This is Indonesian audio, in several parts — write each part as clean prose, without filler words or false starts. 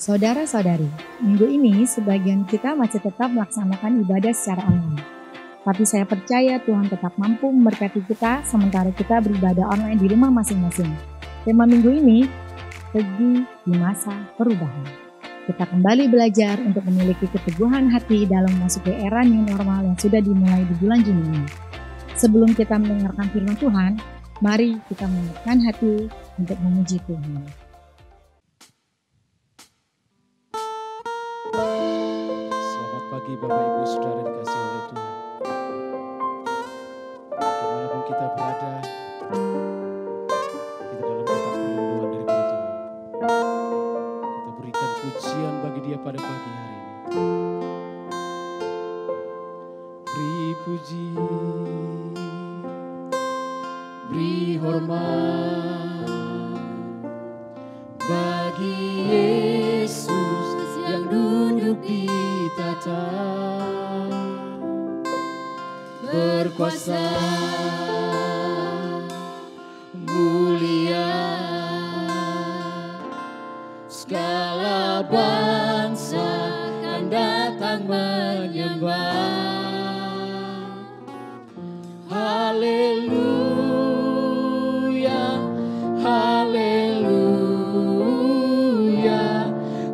Saudara-saudari, minggu ini sebagian kita masih tetap melaksanakan ibadah secara online. Tapi saya percaya Tuhan tetap mampu memberkati kita sementara kita beribadah online di rumah masing-masing. Tema minggu ini, teguh di masa perubahan. Kita kembali belajar untuk memiliki keteguhan hati dalam memasuki era new normal yang sudah dimulai di bulan Juni ini. Sebelum kita mendengarkan firman Tuhan, mari kita menyiapkan hati untuk memuji Tuhan. Selamat pagi Bapak Ibu Saudara dikasihi oleh Tuhan. Dimanapun kita berada, kita dalam tetap perlindungan daripada Tuhan. Kita berikan pujian bagi Dia pada pagi hari ini. Beri puji, beri hormat bagi Yesus yang duduk di tata, berkuasa, mulia, segala bangsa kan datang menyembah. Haleluya, haleluya,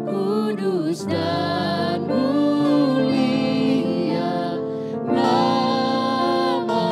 kudus dan mulia namamu,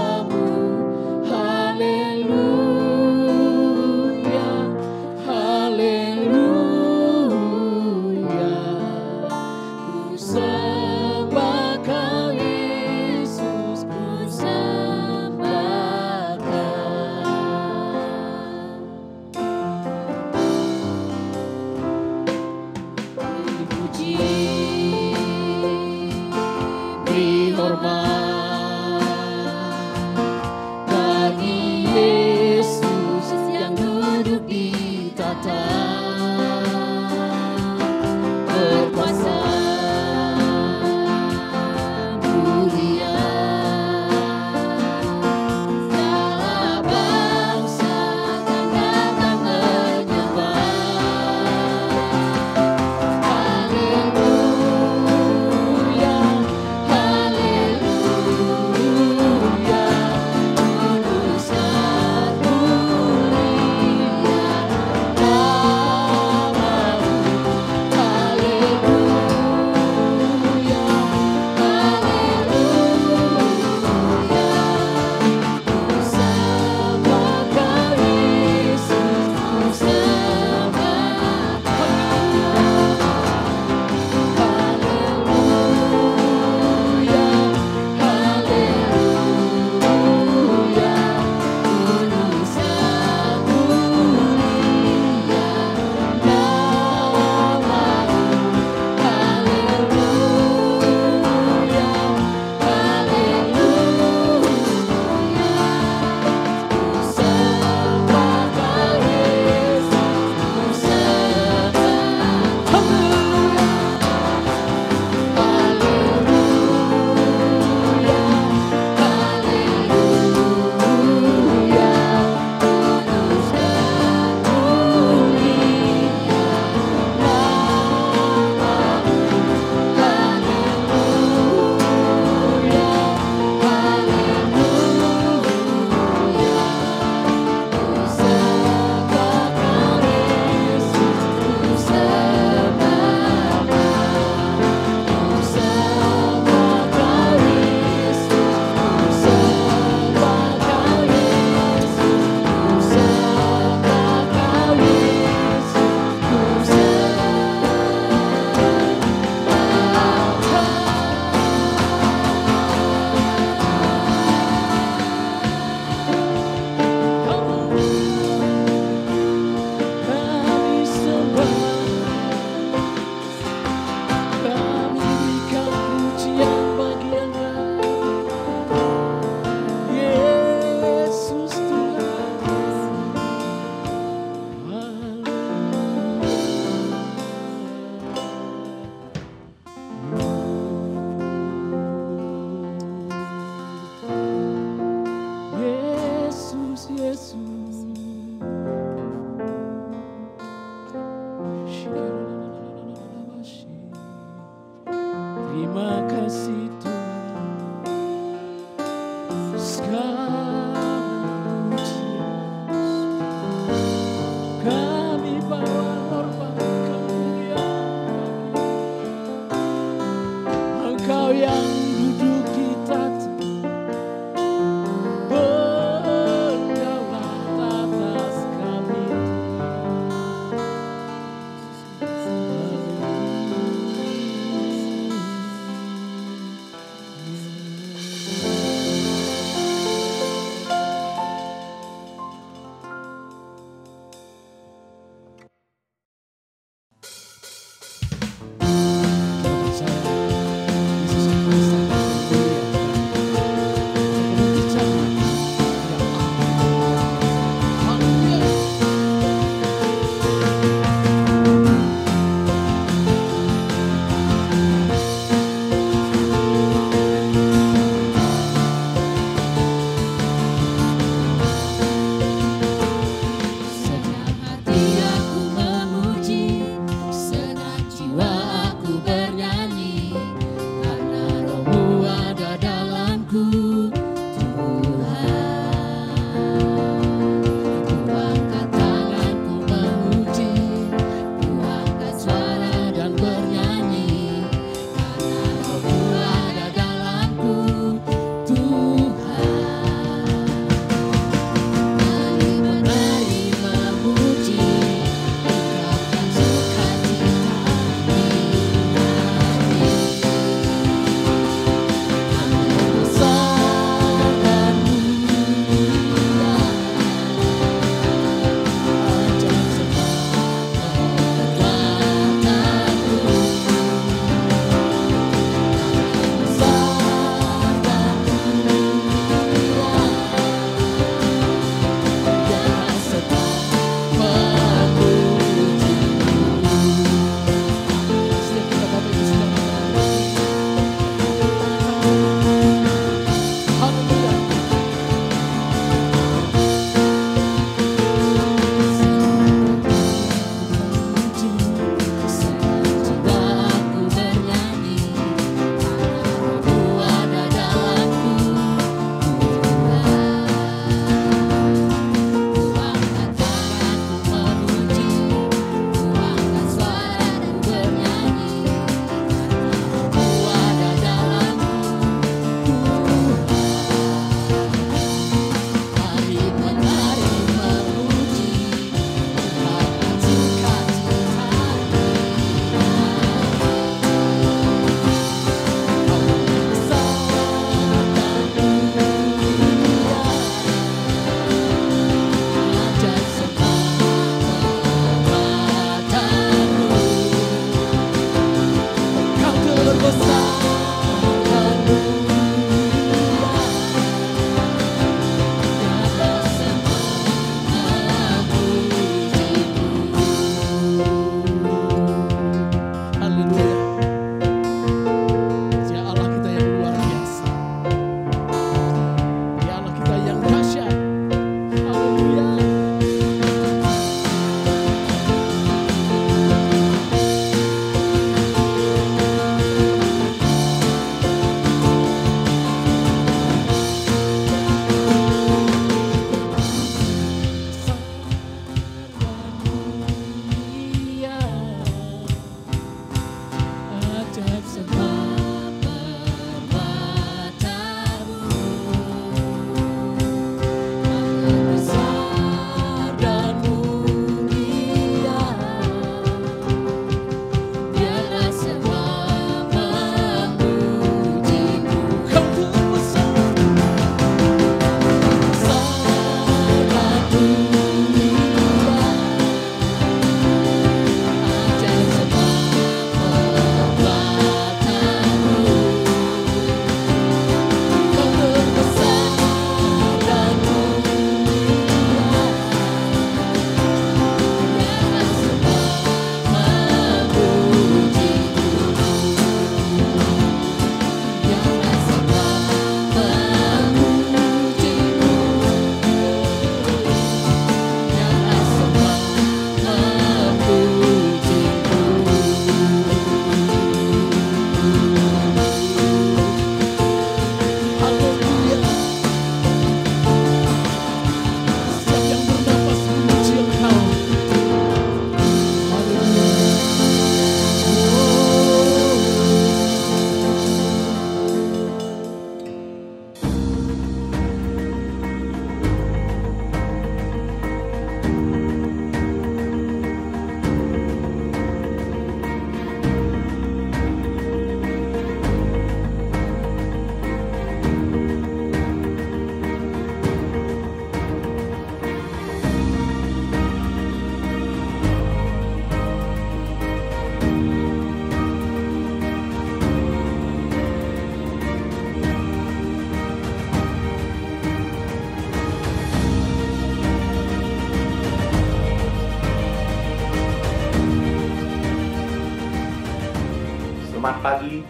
Selamat pagi,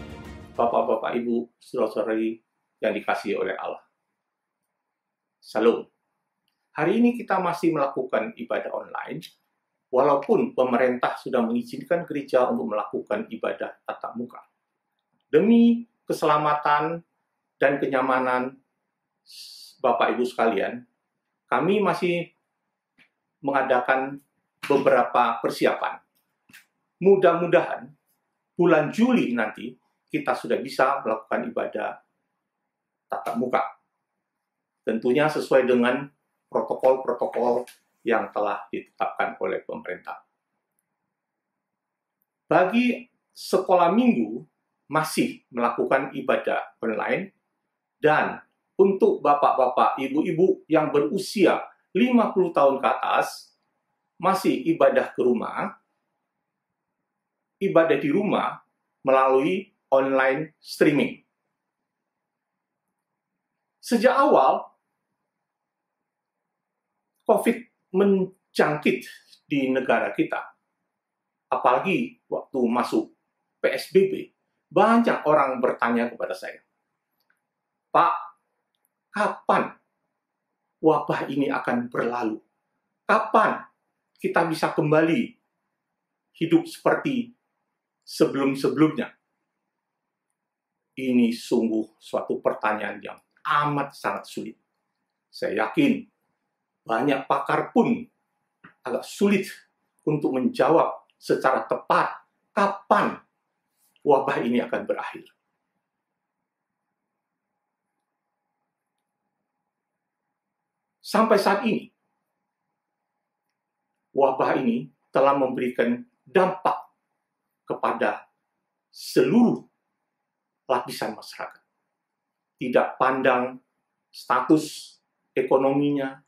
Bapak-Bapak, Ibu, Saudara-saudari yang dikasihi oleh Allah. Salam. Hari ini kita masih melakukan ibadah online, walaupun pemerintah sudah mengizinkan gereja untuk melakukan ibadah tatap muka. Demi keselamatan dan kenyamanan Bapak Ibu sekalian, kami masih mengadakan beberapa persiapan. Mudah-mudahan bulan Juli nanti kita sudah bisa melakukan ibadah tatap muka. Tentunya sesuai dengan protokol-protokol yang telah ditetapkan oleh pemerintah. Bagi sekolah minggu masih melakukan ibadah online, dan untuk bapak-bapak, ibu-ibu yang berusia 50 tahun ke atas masih ibadah ke rumah, ibadah di rumah melalui online streaming. Sejak awal COVID menjangkit di negara kita, apalagi waktu masuk PSBB, banyak orang bertanya kepada saya, "Pak, kapan wabah ini akan berlalu? Kapan kita bisa kembali hidup seperti sebelum-sebelumnya?" Ini sungguh suatu pertanyaan yang amat sangat sulit. Saya yakin banyak pakar pun agak sulit untuk menjawab secara tepat kapan wabah ini akan berakhir. Sampai saat ini, wabah ini telah memberikan dampak kepada seluruh lapisan masyarakat. Tidak pandang status ekonominya,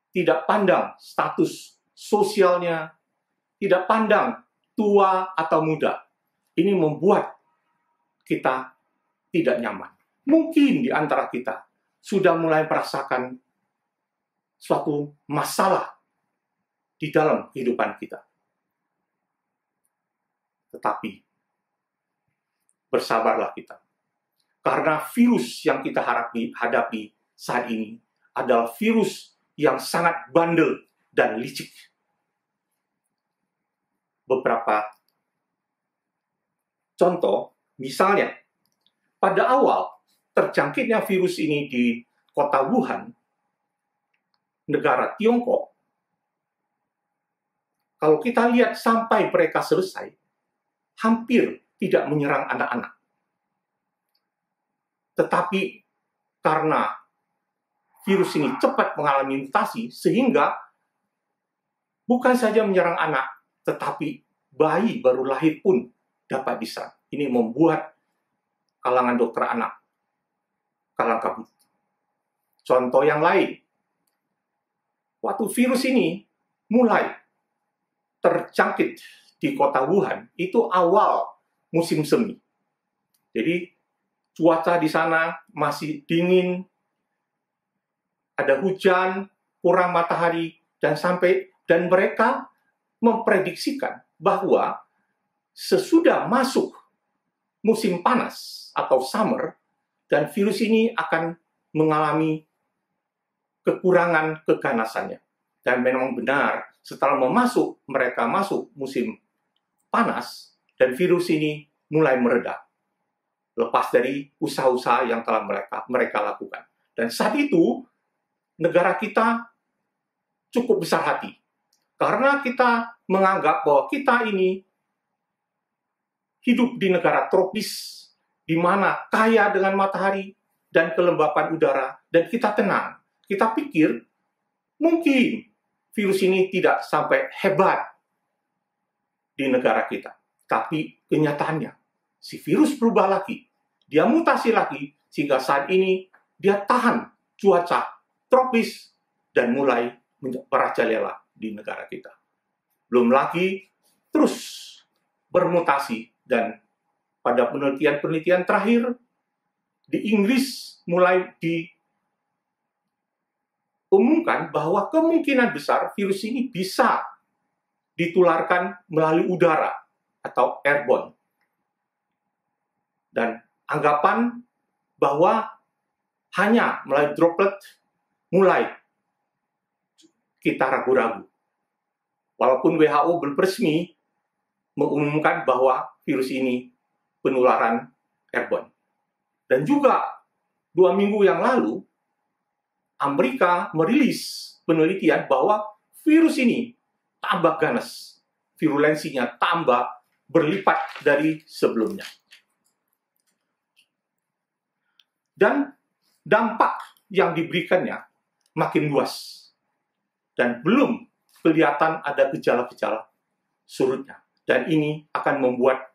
tidak pandang status sosialnya, tidak pandang tua atau muda. Ini membuat kita tidak nyaman. Mungkin di antara kita sudah mulai merasakan suatu masalah di dalam kehidupan kita. Tetapi bersabarlah kita. Karena virus yang kita hadapi saat ini adalah virus yang sangat bandel dan licik. Beberapa contoh, misalnya, pada awal terjangkitnya virus ini di kota Wuhan, negara Tiongkok, kalau kita lihat sampai mereka selesai, hampir tidak menyerang anak-anak. Tetapi karena virus ini cepat mengalami mutasi, sehingga bukan saja menyerang anak, tetapi bayi baru lahir pun dapat diserang. Ini membuat kalangan dokter anak kalang kabut. Contoh yang lain, waktu virus ini mulai terjangkit di kota Wuhan, itu awal musim semi. Jadi cuaca di sana masih dingin, ada hujan, kurang matahari, dan mereka memprediksikan bahwa sesudah masuk musim panas atau summer, dan virus ini akan mengalami kekurangan keganasannya. Dan memang benar, setelah mereka masuk musim panas, dan virus ini mulai mereda. Lepas dari usaha-usaha yang telah mereka lakukan. Dan saat itu, negara kita cukup besar hati. Karena kita menganggap bahwa kita ini hidup di negara tropis, di mana kaya dengan matahari dan kelembapan udara, dan kita tenang. Kita pikir, mungkin virus ini tidak sampai hebat di negara kita. Tapi kenyataannya, si virus berubah lagi, dia mutasi lagi, sehingga saat ini dia tahan cuaca tropis dan mulai merajalela di negara kita. Belum lagi terus bermutasi, dan pada penelitian-penelitian terakhir di Inggris mulai diumumkan bahwa kemungkinan besar virus ini bisa ditularkan melalui udara atau airborne. Dan anggapan bahwa hanya melalui droplet mulai kita ragu-ragu. Walaupun WHO belum resmi mengumumkan bahwa virus ini penularan airborne. Dan juga 2 minggu yang lalu, Amerika merilis penelitian bahwa virus ini tambah ganas. Virulensinya tambah berlipat dari sebelumnya. Dan dampak yang diberikannya makin luas. Dan belum kelihatan ada gejala-gejala surutnya. Dan ini akan membuat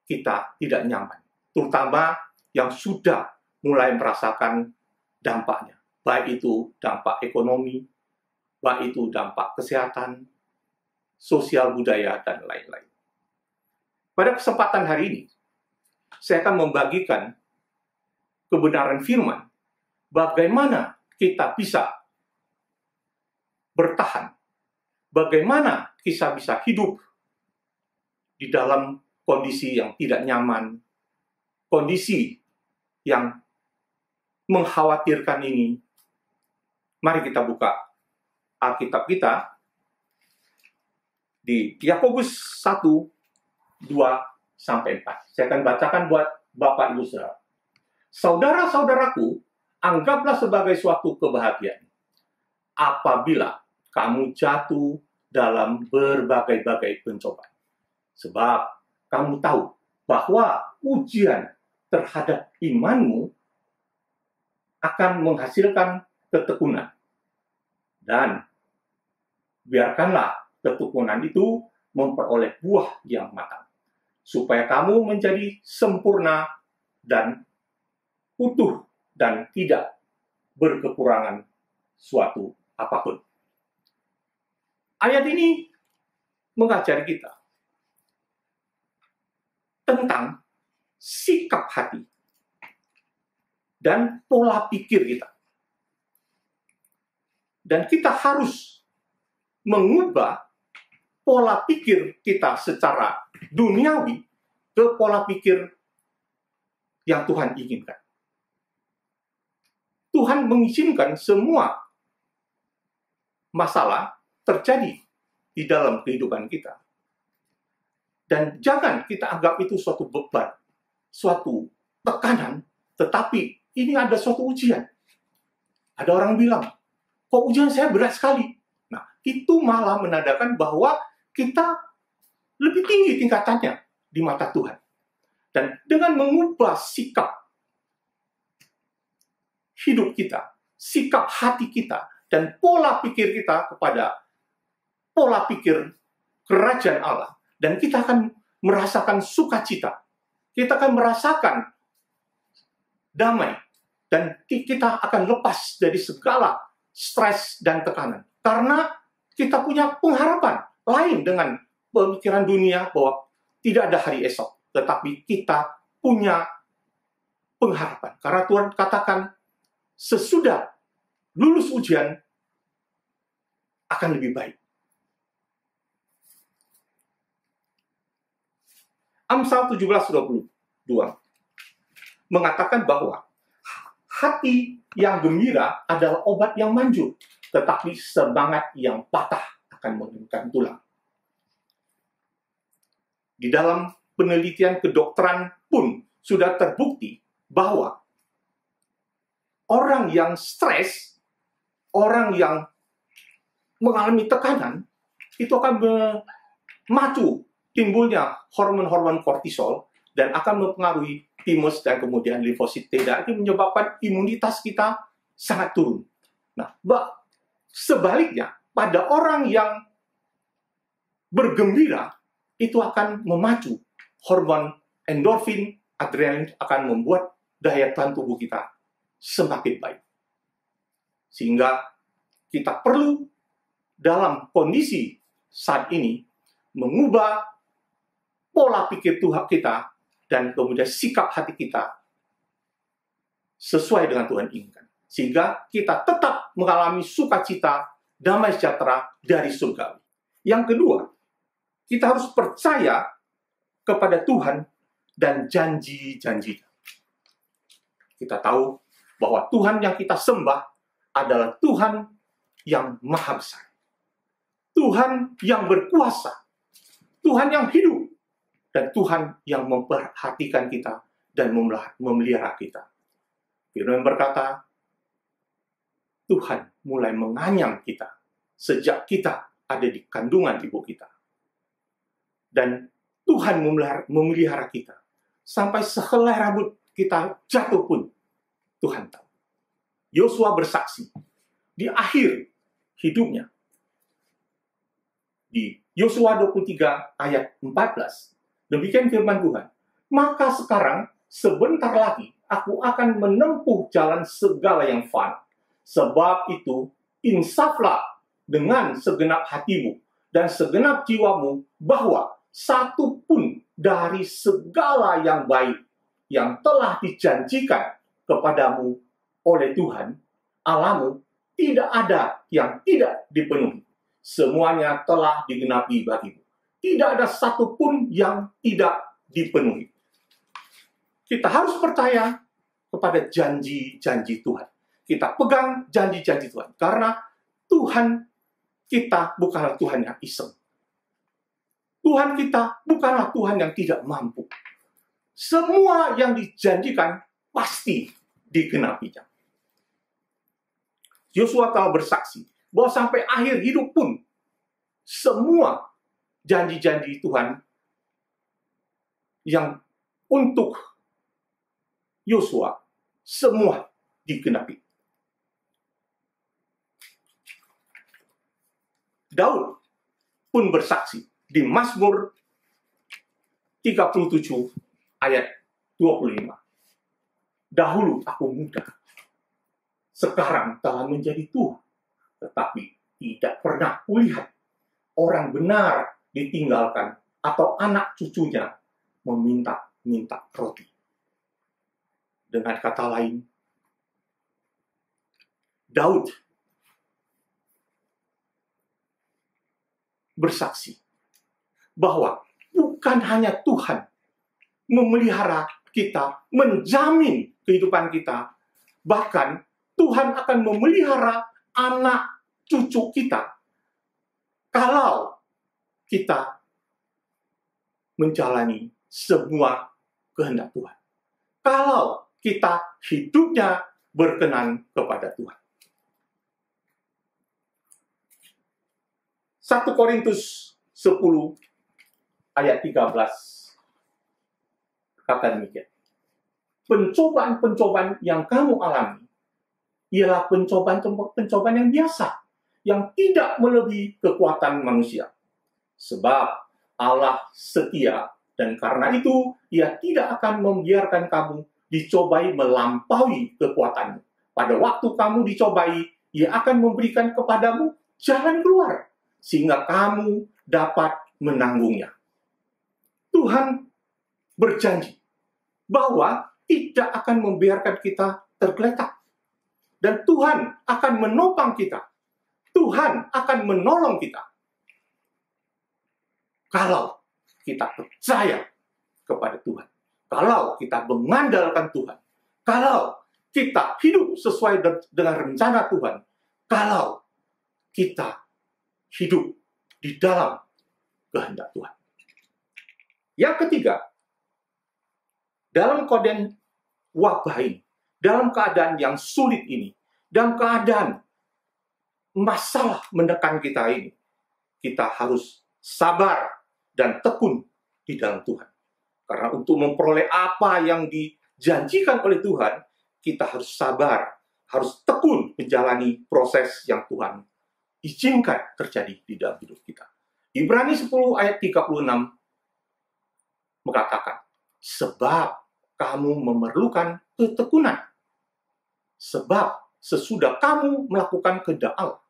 kita tidak nyaman. Terutama yang sudah mulai merasakan dampaknya. Baik itu dampak ekonomi, baik itu dampak kesehatan, sosial budaya, dan lain-lain. Pada kesempatan hari ini, saya akan membagikan kebenaran firman, bagaimana kita bisa bertahan, bagaimana kita bisa hidup di dalam kondisi yang tidak nyaman, kondisi yang mengkhawatirkan ini. Mari kita buka Alkitab kita di Yakobus 1, 2, sampai 4. Saya akan bacakan buat Bapak Ibu Saudara. Saudara-saudaraku, anggaplah sebagai suatu kebahagiaan apabila kamu jatuh dalam berbagai-bagai pencobaan. Sebab kamu tahu bahwa ujian terhadap imanmu akan menghasilkan ketekunan. Dan biarkanlah ketekunan itu memperoleh buah yang matang, supaya kamu menjadi sempurna dan utuh dan tidak berkekurangan suatu apapun. Ayat ini mengajari kita tentang sikap hati dan pola pikir kita. Dan kita harus mengubah pola pikir kita secara duniawi ke pola pikir yang Tuhan inginkan. Tuhan mengizinkan semua masalah terjadi di dalam kehidupan kita. Dan jangan kita anggap itu suatu beban, suatu tekanan, tetapi ini ada suatu ujian. Ada orang bilang, kok ujian saya berat sekali? Nah, itu malah menandakan bahwa kita lebih tinggi tingkatannya di mata Tuhan. Dan dengan mengubah sikap hidup kita, sikap hati kita, dan pola pikir kita kepada pola pikir kerajaan Allah, dan kita akan merasakan sukacita, kita akan merasakan damai, dan kita akan lepas dari segala stres dan tekanan. Karena kita punya pengharapan lain dengan pemikiran dunia bahwa tidak ada hari esok, tetapi kita punya pengharapan. Karena Tuhan katakan, sesudah lulus ujian akan lebih baik. Amsal 17:22 mengatakan bahwa hati yang gembira adalah obat yang manjur, tetapi semangat yang patah akan menurunkan tulang. Di dalam penelitian kedokteran pun sudah terbukti bahwa orang yang stres, orang yang mengalami tekanan, itu akan memacu timbulnya hormon-hormon kortisol dan akan mempengaruhi timus dan kemudian limfosit T. Dan ini menyebabkan imunitas kita sangat turun. Nah, sebaliknya, pada orang yang bergembira, itu akan memacu hormon endorfin, adrenalin, akan membuat daya tahan tubuh kita semakin baik. Sehingga kita perlu dalam kondisi saat ini mengubah pola pikir Tuhan kita dan kemudian sikap hati kita sesuai dengan Tuhan inginkan. Sehingga kita tetap mengalami sukacita, damai sejahtera dari surgawi. Yang kedua, kita harus percaya kepada Tuhan dan janji-janjinya. Kita tahu bahwa Tuhan yang kita sembah adalah Tuhan yang maha besar. Tuhan yang berkuasa. Tuhan yang hidup. Dan Tuhan yang memperhatikan kita dan memelihara kita. Firman berkata, Tuhan mulai menganyam kita sejak kita ada di kandungan ibu kita. Dan Tuhan memelihara kita. Sampai sehelai rambut kita jatuh pun, Tuhan tahu. Yosua bersaksi di akhir hidupnya. Di Yosua 23 ayat 14, demikian firman Tuhan. Maka sekarang, sebentar lagi, aku akan menempuh jalan segala yang fana. Sebab itu, insaflah dengan segenap hatimu dan segenap jiwamu, bahwa satu pun dari segala yang baik yang telah dijanjikan kepadamu oleh Tuhan Allahmu, tidak ada yang tidak dipenuhi. Semuanya telah digenapi bagimu. Tidak ada satu pun yang tidak dipenuhi. Kita harus percaya kepada janji-janji Tuhan. Kita pegang janji-janji Tuhan. Karena Tuhan kita bukanlah Tuhan yang iseng. Tuhan kita bukanlah Tuhan yang tidak mampu. Semua yang dijanjikan pasti digenapinya. Yosua telah bersaksi bahwa sampai akhir hidup pun semua janji-janji Tuhan yang untuk Yosua semua digenapi. Daud pun bersaksi di Mazmur 37 ayat 25. Dahulu aku muda, sekarang telah menjadi tua, tetapi tidak pernah kulihat orang benar ditinggalkan atau anak cucunya meminta-minta roti. Dengan kata lain, Daud bersaksi bahwa bukan hanya Tuhan memelihara kita, menjamin kehidupan kita, bahkan Tuhan akan memelihara anak cucu kita kalau kita menjalani semua kehendak Tuhan. Kalau kita hidupnya berkenan kepada Tuhan. 1 Korintus 10 ayat 13 kata demikian. Pencobaan-pencobaan yang kamu alami ialah pencobaan yang biasa, yang tidak melebihi kekuatan manusia. Sebab Allah setia, dan karena itu Ia tidak akan membiarkan kamu dicobai melampaui kekuatanmu. Pada waktu kamu dicobai, Ia akan memberikan kepadamu jalan keluar, sehingga kamu dapat menanggungnya. Tuhan berjanji bahwa tidak akan membiarkan kita tergeletak. Dan Tuhan akan menopang kita. Tuhan akan menolong kita. Kalau kita percaya kepada Tuhan. Kalau kita mengandalkan Tuhan. Kalau kita hidup sesuai dengan rencana Tuhan. Kalau kita hidup di dalam kehendak Tuhan. Yang ketiga, dalam keadaan wabah ini, dalam keadaan yang sulit ini, dalam keadaan masalah menekan kita ini, kita harus sabar dan tekun di dalam Tuhan. Karena untuk memperoleh apa yang dijanjikan oleh Tuhan, kita harus sabar, harus tekun menjalani proses yang Tuhan izinkan terjadi di dalam hidup kita. Ibrani 10 ayat 36 mengatakan, sebab kamu memerlukan ketekunan. Sebab sesudah kamu melakukan kehendak Allah,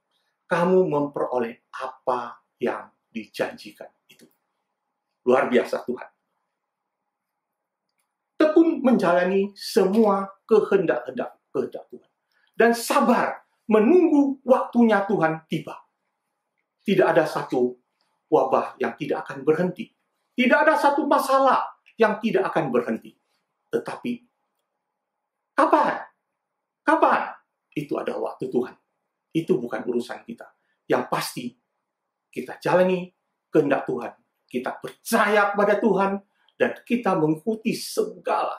kamu memperoleh apa yang dijanjikan itu. Luar biasa Tuhan. Tekun menjalani semua kehendak-kehendak Tuhan. Dan sabar menunggu waktunya Tuhan tiba. Tidak ada satu wabah yang tidak akan berhenti. Tidak ada satu masalah yang tidak akan berhenti. Tetapi kapan? Kapan? Itu adalah waktu Tuhan. Itu bukan urusan kita. Yang pasti, kita jalani kehendak Tuhan. Kita percaya kepada Tuhan, dan kita mengikuti segala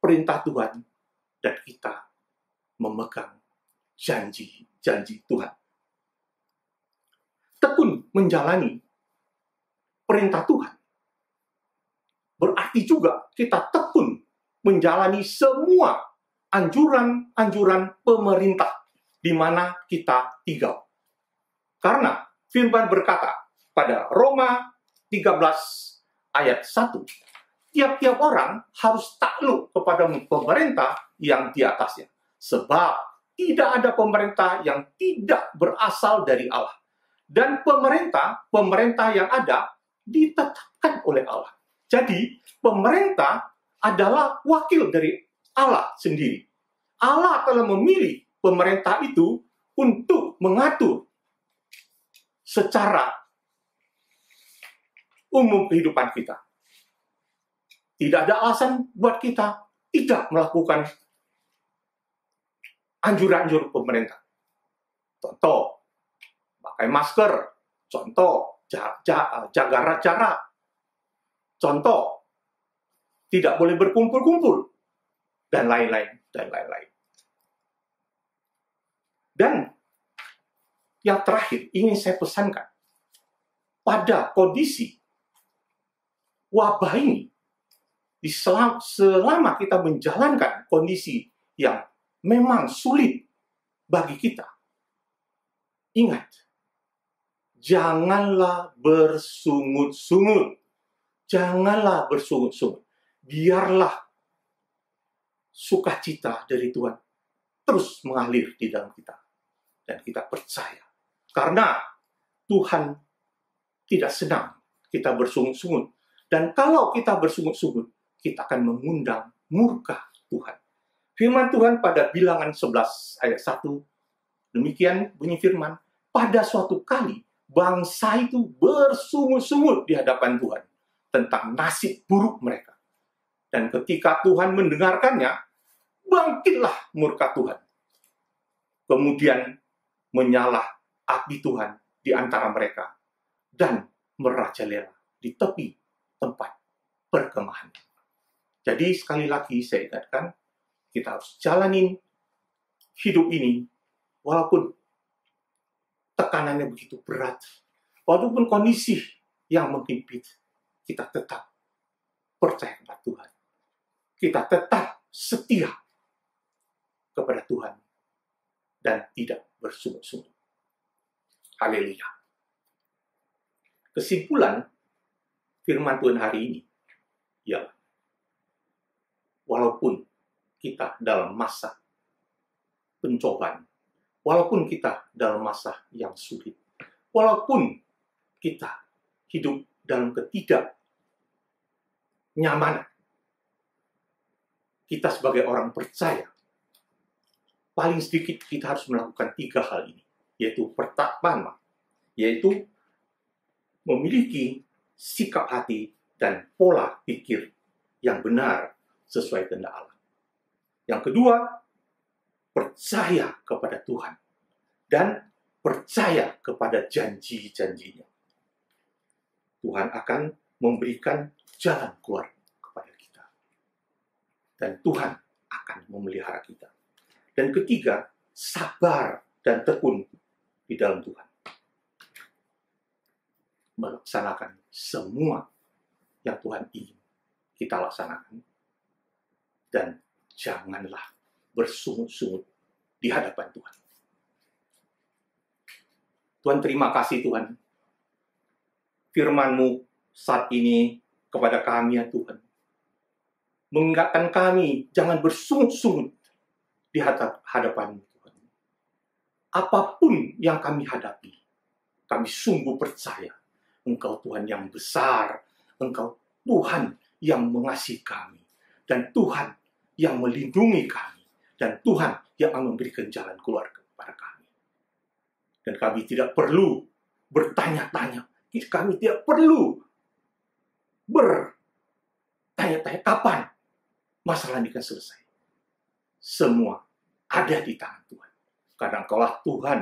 perintah Tuhan, dan kita memegang janji-janji Tuhan. Tekun menjalani perintah Tuhan berarti juga kita tekun menjalani semua anjuran-anjuran pemerintah di mana kita tinggal. Karena firman berkata pada Roma 13 ayat 1, tiap-tiap orang harus takluk kepada pemerintah yang di atasnya. Sebab tidak ada pemerintah yang tidak berasal dari Allah. Dan pemerintah yang ada ditetapkan oleh Allah. Jadi, pemerintah adalah wakil dari Allah sendiri. Allah telah memilih pemerintah itu untuk mengatur secara umum kehidupan kita. Tidak ada alasan buat kita tidak melakukan anjuran-anjuran pemerintah. Contoh, pakai masker. Contoh, jaga jarak. Contoh, tidak boleh berkumpul-kumpul. Dan lain-lain, dan lain-lain. Dan yang terakhir, ingin saya pesankan. Pada kondisi wabah ini, selama kita menjalankan kondisi yang memang sulit bagi kita, ingat, janganlah bersungut-sungut. Janganlah bersungut-sungut. Biarlah sukacita dari Tuhan terus mengalir di dalam kita. Dan kita percaya. Karena Tuhan tidak senang kita bersungut-sungut. Dan kalau kita bersungut-sungut, kita akan mengundang murka Tuhan. Firman Tuhan pada Bilangan 11 ayat 1, demikian bunyi firman, pada suatu kali bangsa itu bersungut-sungut di hadapan Tuhan tentang nasib buruk mereka. Dan ketika Tuhan mendengarkannya, bangkitlah murka Tuhan. Kemudian menyalah api Tuhan di antara mereka dan merajalela di tepi tempat perkemahan. Jadi sekali lagi saya ingatkan, kita harus jalanin hidup ini walaupun tekanannya begitu berat, walaupun kondisi yang menghimpit, kita tetap percaya kepada Tuhan. Kita tetap setia kepada Tuhan dan tidak bersungut-sungut. Haleluya. Kesimpulan firman Tuhan hari ini, ya, walaupun kita dalam masa pencobaan, walaupun kita dalam masa yang sulit, walaupun kita hidup dalam ketidaknyamanan, kita sebagai orang percaya, paling sedikit kita harus melakukan 3 hal ini, yaitu pertama, yaitu memiliki sikap hati dan pola pikir yang benar sesuai kehendak Allah. Yang kedua, percaya kepada Tuhan dan percaya kepada janji-janjinya. Tuhan akan memberikan jalan keluar kepada kita. Dan Tuhan akan memelihara kita. Dan ketiga, sabar dan tekun di dalam Tuhan. Melaksanakan semua yang Tuhan ingin kita laksanakan. Dan janganlah bersungut-sungut di hadapan Tuhan. Tuhan, terima kasih Tuhan. Firman-Mu saat ini kepada kami ya Tuhan. Mengingatkan kami jangan bersungut-sungut di hadapan-Mu Tuhan. Apapun yang kami hadapi, kami sungguh percaya Engkau Tuhan yang besar, Engkau Tuhan yang mengasihi kami, dan Tuhan yang melindungi kami, dan Tuhan yang akan memberikan jalan keluar kepada kami. Dan kami tidak perlu bertanya-tanya, kami tidak perlu bertele-tele bertanya-tanya kapan masalah ini akan selesai. Semua ada di tangan Tuhan. Karena Engkaulah Tuhan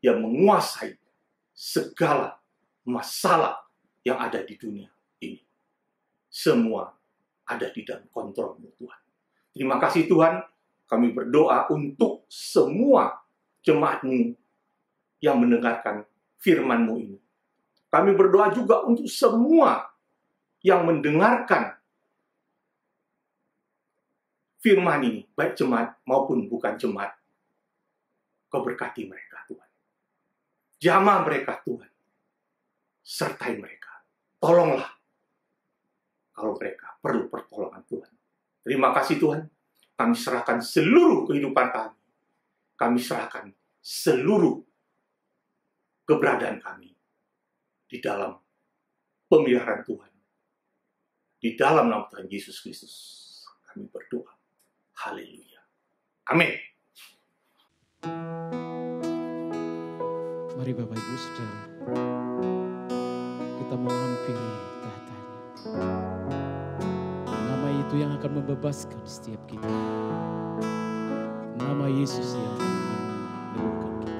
yang menguasai segala masalah yang ada di dunia ini. Semua ada di dalam kontrol-Mu Tuhan. Terima kasih Tuhan, kami berdoa untuk semua jemaat-Mu yang mendengarkan firman-Mu ini. Kami berdoa juga untuk semua yang mendengarkan firman ini, baik jemaat maupun bukan jemaat. Kau berkati mereka Tuhan. Jamah mereka Tuhan. Sertai mereka. Tolonglah kalau mereka perlu pertolongan Tuhan. Terima kasih Tuhan. Kami serahkan seluruh kehidupan kami. Kami serahkan seluruh keberadaan kami di dalam pemeliharaan Tuhan. Di dalam nama Tuhan Yesus Kristus kami berdoa. Haleluya. Amin. Mari Bapak Ibu Saudara, kita menghampiri tahtanya. Nama itu yang akan membebaskan setiap kita. Nama Yesus yang akan menemukan kita.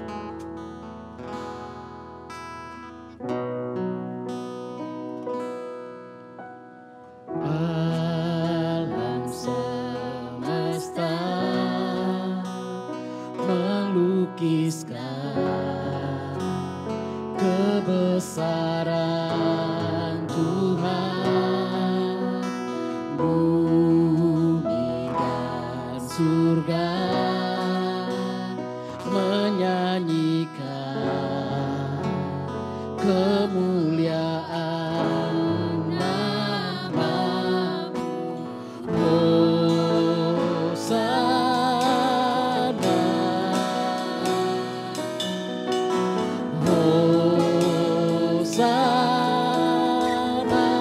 Alam semesta melukiskan kebesaran Tuhan, bumi dan surga menyanyikan kemuliaan nama-Mu. Hosana, Hosana,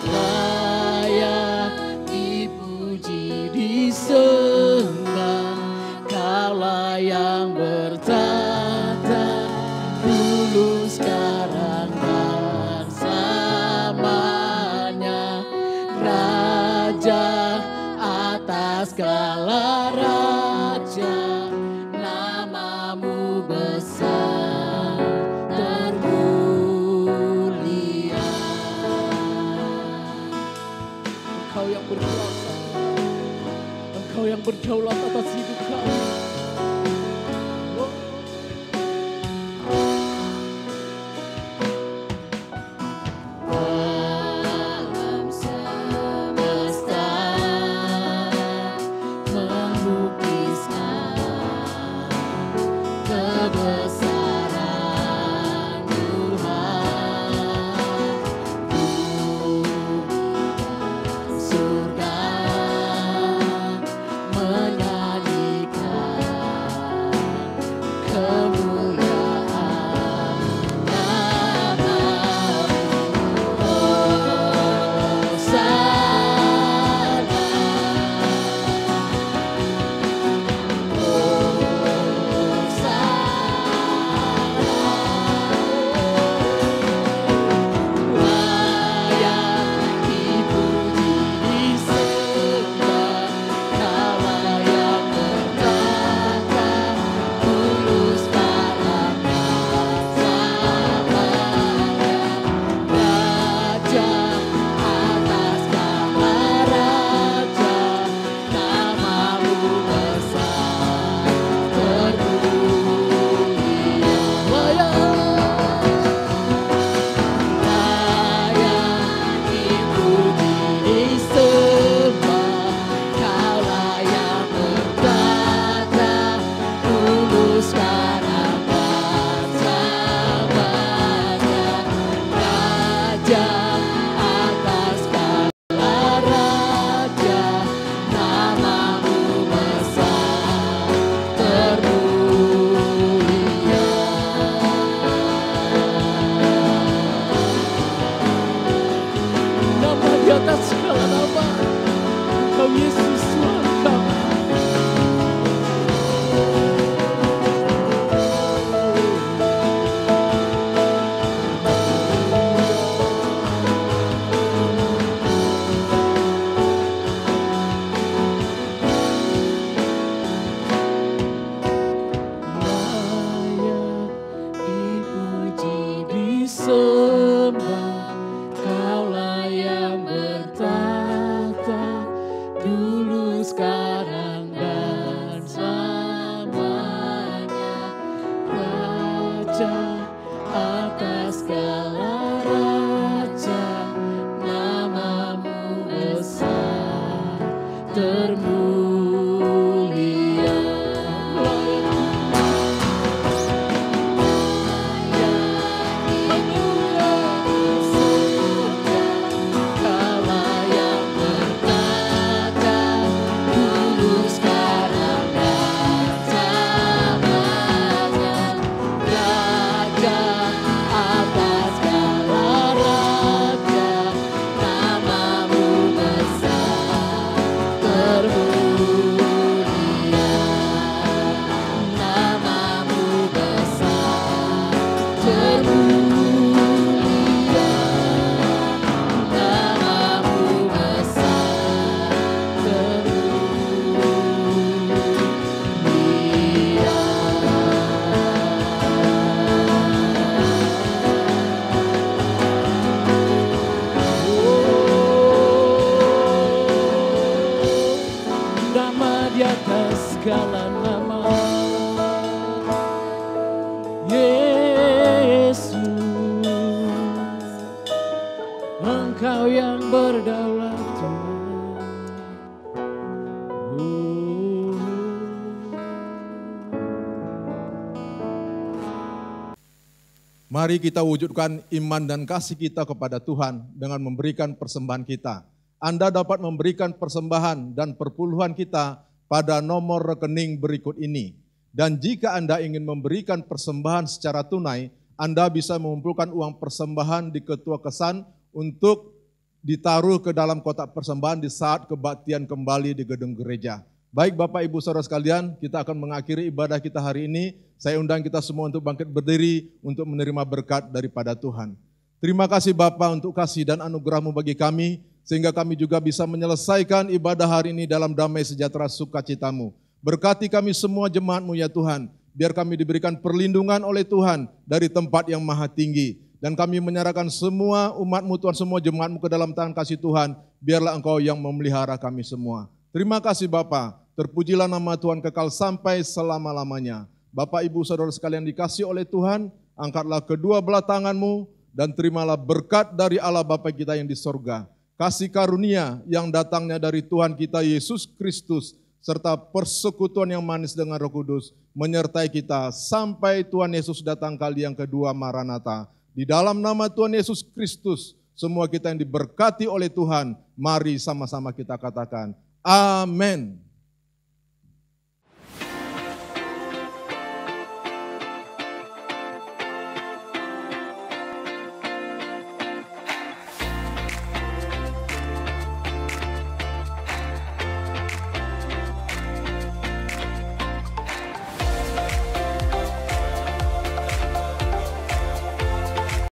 layak dipuji disembah, Kaulah yang bertata dulu sekarang dan selamanya, Raja atas segala raja, nama-Mu besar termulia. Engkau yang berkuasa, Engkau yang berdaulat atas hidup kami. Alam semesta melukiskan kebesaran Tuhan, bumi dan surga menyanyikan sembah, Kaulah yang bertahta, dulu, sekarang, dan selamanya. Raja atas segala raja, namamu besar, termulia. Kaulah yang bertahta, dulu, sekarang, dan selamanya. Raja atas segala raja, namamu besar, termulia. Namamu besar, termulia. Namamu besar, nama di atas segala nama, Yesus, Engkau yang berdaulat Tuhan. Mari kita wujudkan iman dan kasih kita kepada Tuhan dengan memberikan persembahan kita. Anda dapat memberikan persembahan dan perpuluhan kita pada nomor rekening berikut ini. Dan jika Anda ingin memberikan persembahan secara tunai, Anda bisa mengumpulkan uang persembahan di Ketua Kesan untuk ditaruh ke dalam kotak persembahan di saat kebaktian kembali di gedung gereja. Baik Bapak Ibu Saudara sekalian, kita akan mengakhiri ibadah kita hari ini. Saya undang kita semua untuk bangkit berdiri untuk menerima berkat daripada Tuhan. Terima kasih Bapa untuk kasih dan anugerah-Mu bagi kami, sehingga kami juga bisa menyelesaikan ibadah hari ini dalam damai sejahtera sukacita-Mu. Berkati kami semua jemaat-Mu ya Tuhan, biar kami diberikan perlindungan oleh Tuhan dari tempat yang maha tinggi. Dan kami menyerahkan semua umat-Mu Tuhan, semua jemaat-Mu ke dalam tangan kasih Tuhan, biarlah Engkau yang memelihara kami semua. Terima kasih Bapa, terpujilah nama Tuhan kekal sampai selama-lamanya. Bapak Ibu Saudara sekalian dikasih oleh Tuhan, angkatlah kedua belah tangan-Mu dan terimalah berkat dari Allah Bapa kita yang di sorga. Kasih karunia yang datangnya dari Tuhan kita Yesus Kristus, serta persekutuan yang manis dengan Roh Kudus, menyertai kita sampai Tuhan Yesus datang kali yang kedua Maranatha. Di dalam nama Tuhan Yesus Kristus, semua kita yang diberkati oleh Tuhan, mari sama-sama kita katakan, Amin.